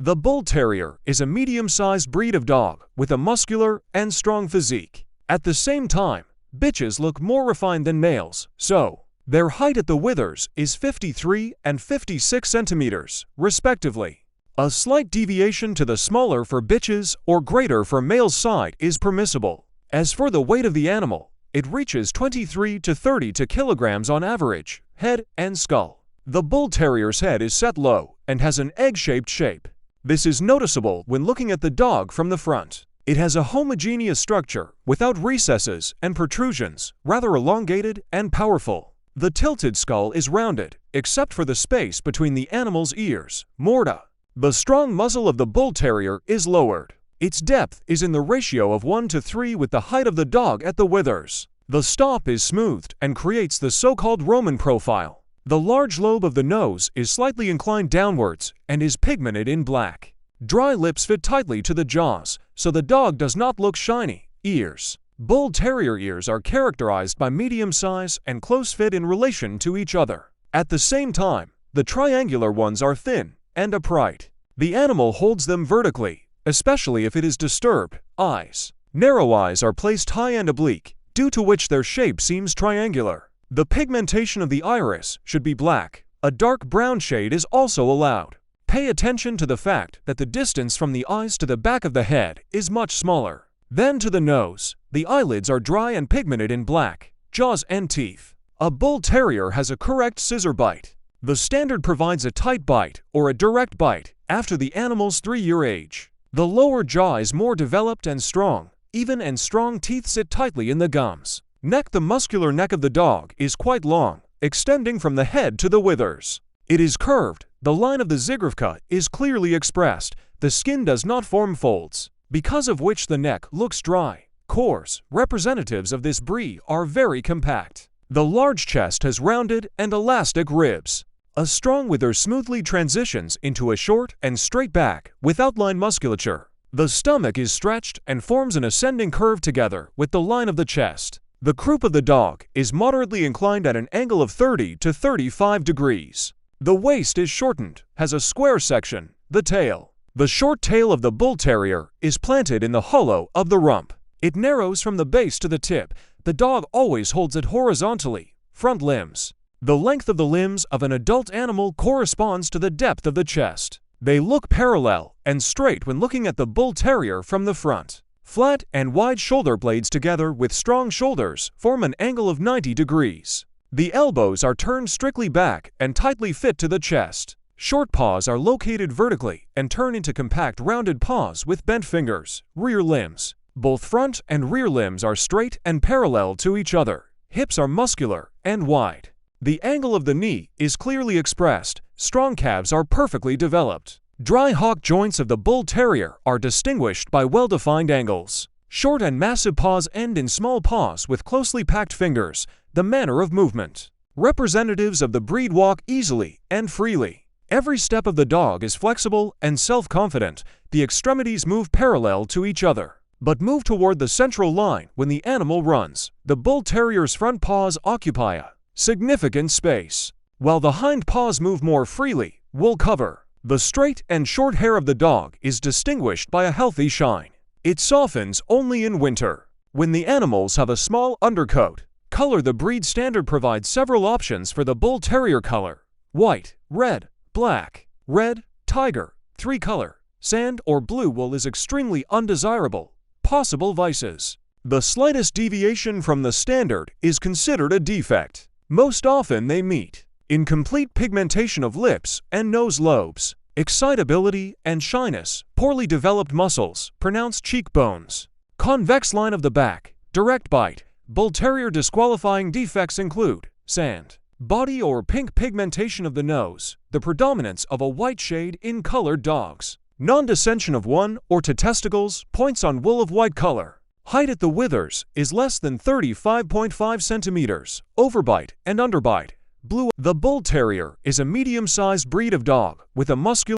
The Bull Terrier is a medium-sized breed of dog with a muscular and strong physique. At the same time, bitches look more refined than males, so their height at the withers is 53 and 56 centimeters, respectively. A slight deviation to the smaller for bitches or greater for males side is permissible. As for the weight of the animal, it reaches 23 to 32 kilograms on average, head and skull. The Bull Terrier's head is set low and has an egg-shaped shape. This is noticeable when looking at the dog from the front. It has a homogeneous structure without recesses and protrusions, rather elongated and powerful. The tilted skull is rounded, except for the space between the animal's ears, morta. The strong muzzle of the Bull Terrier is lowered. Its depth is in the ratio of 1:3 with the height of the dog at the withers. The stop is smoothed and creates the so-called Roman profile. The large lobe of the nose is slightly inclined downwards and is pigmented in black. Dry lips fit tightly to the jaws, so the dog does not look shiny. Ears. Bull Terrier ears are characterized by medium size and close fit in relation to each other. At the same time, the triangular ones are thin and upright. The animal holds them vertically, especially if it is disturbed. Eyes. Narrow eyes are placed high and oblique, due to which their shape seems triangular. The pigmentation of the iris should be black. A dark brown shade is also allowed. Pay attention to the fact that the distance from the eyes to the back of the head is much smaller. Then to the nose. The eyelids are dry and pigmented in black. Jaws and teeth. A Bull Terrier has a correct scissor bite. The standard provides a tight bite or a direct bite after the animal's 3-year age. The lower jaw is more developed and strong. Even and strong teeth sit tightly in the gums. Neck. The muscular neck of the dog is quite long, extending from the head to the withers. It is curved. The line of the zygravka is clearly expressed. The skin does not form folds, because of which the neck looks dry, coarse. Representatives of this breed are very compact. The large chest has rounded and elastic ribs. A strong wither smoothly transitions into a short and straight back with outline musculature. The stomach is stretched and forms an ascending curve together with the line of the chest. The croup of the dog is moderately inclined at an angle of 30 to 35 degrees. The waist is shortened, has a square section. The tail. The short tail of the Bull Terrier is planted in the hollow of the rump. It narrows from the base to the tip. The dog always holds it horizontally. Front limbs. The length of the limbs of an adult animal corresponds to the depth of the chest. They look parallel and straight when looking at the Bull Terrier from the front. Flat and wide shoulder blades together with strong shoulders form an angle of 90 degrees. The elbows are turned strictly back and tightly fit to the chest. Short paws are located vertically and turn into compact rounded paws with bent fingers. Rear limbs. Both front and rear limbs are straight and parallel to each other. Hips are muscular and wide. The angle of the knee is clearly expressed. Strong calves are perfectly developed. Dry hock joints of the Bull Terrier are distinguished by well-defined angles. Short and massive paws end in small paws with closely packed fingers. The manner of movement. Representatives of the breed walk easily and freely. Every step of the dog is flexible and self-confident. The extremities move parallel to each other, but move toward the central line when the animal runs. The Bull Terrier's front paws occupy a significant space, while the hind paws move more freely. Wool cover. The straight and short hair of the dog is distinguished by a healthy shine. It softens only in winter, when the animals have a small undercoat. Color. The breed standard provides several options for the Bull Terrier color: white, red, black, red, tiger, 3-color. Sand or blue wool is extremely undesirable. Possible vices. The slightest deviation from the standard is considered a defect. Most often they meet incomplete pigmentation of lips and nose lobes, excitability and shyness, poorly developed muscles, pronounced cheekbones, convex line of the back, direct bite. Bull Terrier disqualifying defects include sand, body or pink pigmentation of the nose, the predominance of a white shade in colored dogs, non-descension of 1 or 2 testicles, points on wool of white color. Height at the withers is less than 35.5 centimeters, overbite and underbite. Blue. The Bull Terrier is a medium-sized breed of dog with a muscular